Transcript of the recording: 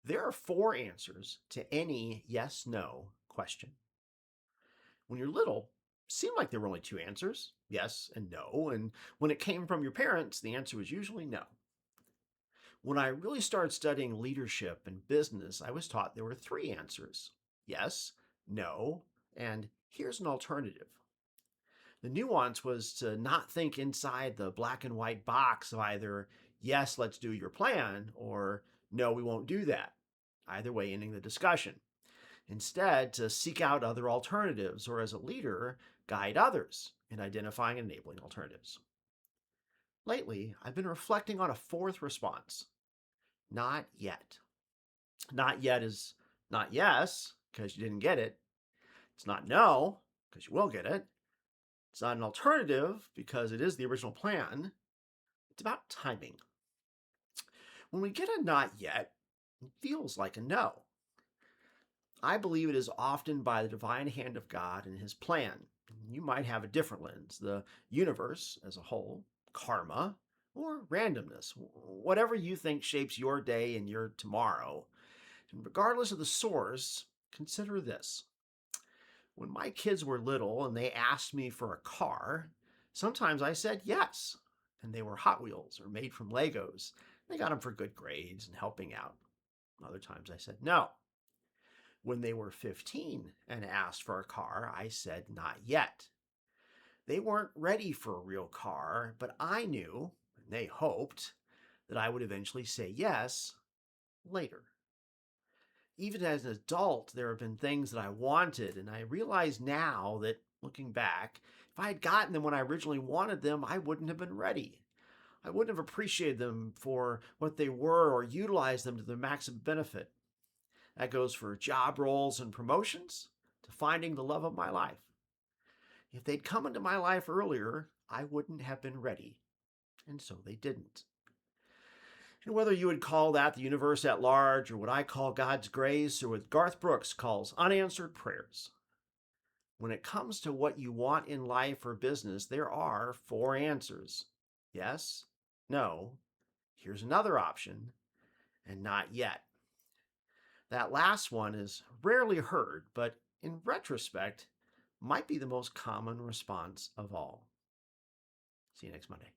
There are four answers to any yes no question. When you're little, it seemed like there were only two answers, yes and no, and when it came from your parents, the answer was usually no. When I really started studying leadership and business, I was taught there were three answers: yes, no, and here's an alternative. The nuance was to not think inside the black and white box of either yes, let's do your plan, or no, we won't do that, either way ending the discussion. Instead, to seek out other alternatives, or as a leader, guide others in identifying and enabling alternatives. Lately, I've been reflecting on a fourth response: not yet. Not yet is not yes, because you didn't get it. It's not no, because you will get it. It's not an alternative, because it is the original plan. It's about timing. When we get a not yet, it feels like a no. I believe it is often by the divine hand of God and his plan. You might have a different lens: the universe as a whole, karma, or randomness, whatever you think shapes your day and your tomorrow. And regardless of the source, consider this. When my kids were little and they asked me for a car, sometimes I said yes, and they were Hot Wheels or made from Legos. They got them for good grades and helping out. Other times I said no. When they were 15 and asked for a car, I said not yet. They weren't ready for a real car, but I knew, and they hoped, that I would eventually say yes later. Even as an adult, there have been things that I wanted, and I realize now that, looking back, if I had gotten them when I originally wanted them, I wouldn't have been ready. I wouldn't have appreciated them for what they were or utilized them to their maximum benefit. That goes for job roles and promotions to finding the love of my life. If they'd come into my life earlier, I wouldn't have been ready, and so they didn't. And whether you would call that the universe at large, or what I call God's grace, or what Garth Brooks calls unanswered prayers, when it comes to what you want in life or business, there are four answers: yes, no, here's another option, and not yet. That last one is rarely heard, but in retrospect, might be the most common response of all. See you next Monday.